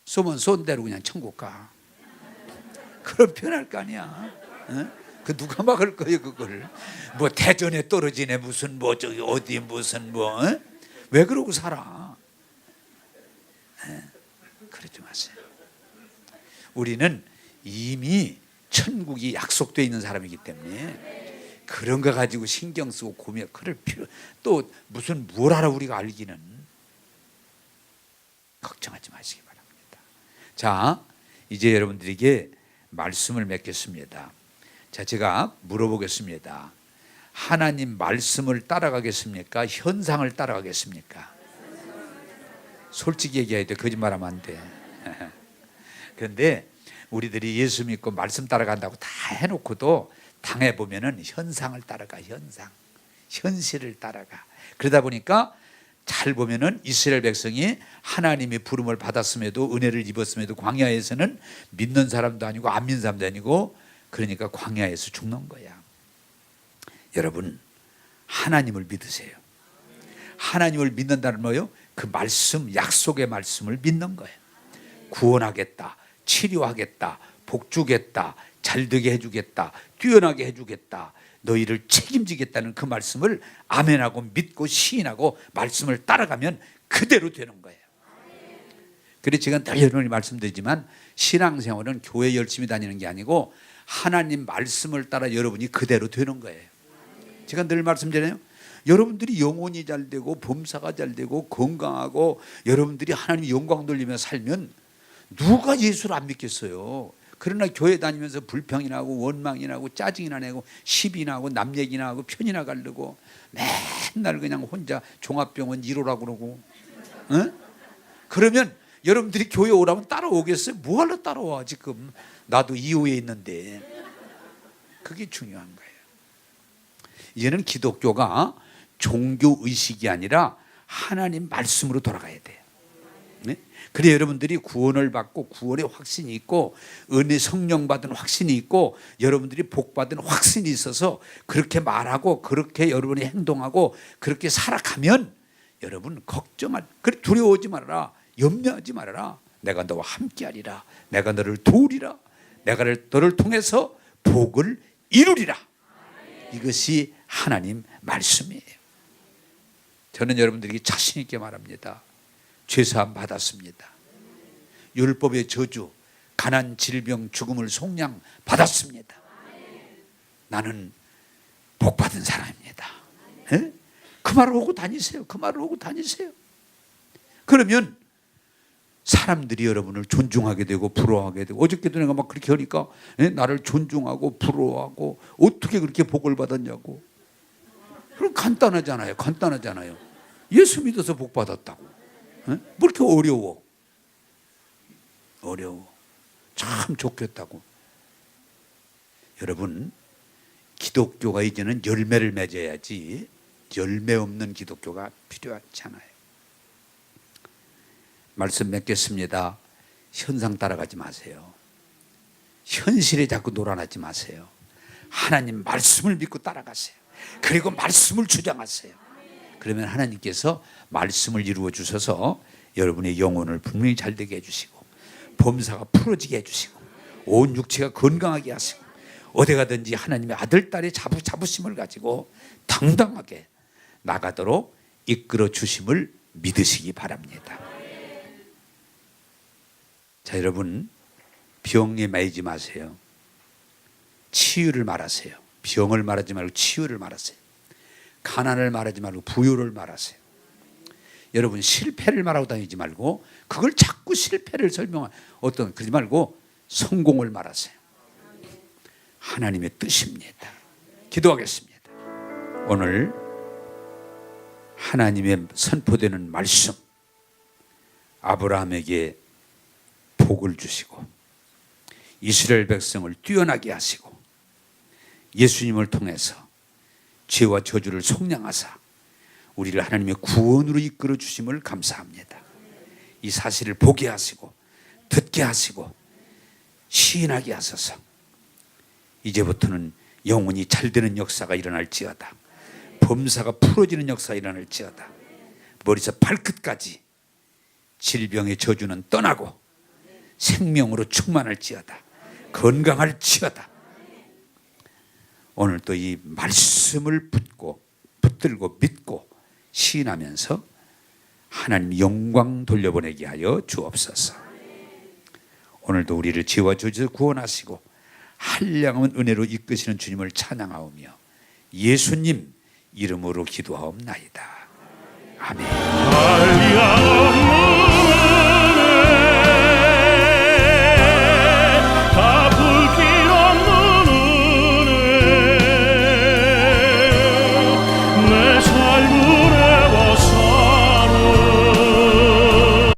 쏘면 쏜 대로 그냥 천국 가. 그럼 편할 거 아니야. 그 누가 막을 거예요 그걸. 뭐 대전에 떨어지네 무슨 뭐 저기 어디 무슨 뭐 왜 그러고 살아. 그러지 마세요. 우리는 이미 천국이 약속되어 있는 사람이기 때문에 그런 거 가지고 신경 쓰고 고민 그럴 필요, 또 무슨 뭘 알아 우리가 알기는. 걱정하지 마시기 바랍니다. 자, 이제 여러분들에게 말씀을 맺겠습니다. 자, 제가 물어보겠습니다. 하나님 말씀을 따라가겠습니까? 현상을 따라가겠습니까? 솔직히 얘기해야 돼. 거짓말하면 안 돼. 그런데 우리들이 예수 믿고 말씀 따라간다고 다 해놓고도 당해보면은 현상을 따라가. 현실을 따라가. 그러다 보니까 잘 보면은 이스라엘 백성이 하나님의 부름을 받았음에도 은혜를 입었음에도 광야에서는 믿는 사람도 아니고 안 믿는 사람도 아니고, 그러니까 광야에서 죽는 거야. 여러분, 하나님을 믿으세요. 하나님을 믿는다는 뭐예요? 그 말씀, 약속의 말씀을 믿는 거예요. 구원하겠다, 치료하겠다, 복주겠다, 잘되게 해주겠다, 뛰어나게 해주겠다, 너희를 책임지겠다는 그 말씀을 아멘하고 믿고 시인하고 말씀을 따라가면 그대로 되는 거예요. 그래서 제가 늘 여러분이 말씀드리지만 신앙생활은 교회 열심히 다니는 게 아니고 하나님 말씀을 따라 여러분이 그대로 되는 거예요. 제가 늘 말씀드려요. 여러분들이 영혼이 잘 되고 범사가 잘 되고 건강하고 여러분들이 하나님 영광 돌리며 살면 누가 예수를 안 믿겠어요. 그러나 교회 다니면서 불평이 나고 원망이 나고 짜증이 나고 시비나 하고 남 얘기나 하고 편이나 가르고 맨날 그냥 혼자 종합병원 1호라고 그러고 그러면 여러분들이 교회 오라면 따라오겠어요? 뭐하러 따라와? 지금 나도 2호에 있는데. 그게 중요한 거예요. 이제는 기독교가 종교의식이 아니라 하나님 말씀으로 돌아가야 돼요. 네? 그래 여러분들이 구원을 받고 구원의 확신이 있고 은혜 성령 받은 확신이 있고 여러분들이 복 받은 확신이 있어서 그렇게 말하고 그렇게 여러분이 행동하고 그렇게 살아가면 여러분 두려워하지 말아라. 염려하지 말아라. 내가 너와 함께하리라. 내가 너를 도우리라. 내가 너를 통해서 복을 이루리라. 이것이 하나님 말씀이에요. 저는 여러분들에게 자신 있게 말합니다. 죄사함 받았습니다. 율법의 저주, 가난, 질병, 죽음을 속량 받았습니다. 나는 복받은 사람입니다. 에? 그 말을 하고 다니세요. 그 말을 하고 다니세요. 그러면 사람들이 여러분을 존중하게 되고 부러워하게 되고, 어저께도 내가 막 그렇게 하니까 나를 존중하고 부러워하고 어떻게 그렇게 복을 받았냐고. 그럼 간단하잖아요. 간단하잖아요. 예수 믿어서 복 받았다고. 뭐 이렇게 어려워. 어려워. 참 좋겠다고. 여러분, 기독교가 이제는 열매를 맺어야지 열매 없는 기독교가 필요하잖아요. 말씀 맺겠습니다. 현상 따라가지 마세요. 현실에 자꾸 놀아나지 마세요. 하나님 말씀을 믿고 따라가세요. 그리고 말씀을 주장하세요. 그러면 하나님께서 말씀을 이루어 주셔서 여러분의 영혼을 분명히 잘되게 해주시고, 범사가 풀어지게 해주시고, 온 육체가 건강하게 하시고, 어디 가든지 하나님의 아들, 딸의 자부심을 가지고 당당하게 나가도록 이끌어 주심을 믿으시기 바랍니다. 자, 여러분, 병에 매이지 마세요. 치유를 말하세요. 병을 말하지 말고 치유를 말하세요. 가난을 말하지 말고 부요를 말하세요. 여러분, 실패를 말하고 다니지 말고 그걸 자꾸 실패를 설명한 그러지 말고 성공을 말하세요. 하나님의 뜻입니다. 기도하겠습니다. 오늘 하나님의 선포되는 말씀, 아브라함에게 복을 주시고 이스라엘 백성을 뛰어나게 하시고 예수님을 통해서 죄와 저주를 속량하사 우리를 하나님의 구원으로 이끌어 주심을 감사합니다. 이 사실을 보게 하시고 듣게 하시고 시인하게 하소서. 이제부터는 영혼이 잘되는 역사가 일어날지어다. 범사가 풀어지는 역사가 일어날지어다. 머리에서 발끝까지 질병의 저주는 떠나고 생명으로 충만할지어다. 건강할지어다. 오늘 또 이 말씀을 붙들고 믿고 시인하면서 하나님 영광 돌려보내게 하여 주옵소서. 오늘도 우리를 죄와 저주에서 구원하시고 한량한 은혜로 이끄시는 주님을 찬양하오며 예수님 이름으로 기도하옵나이다. 아멘.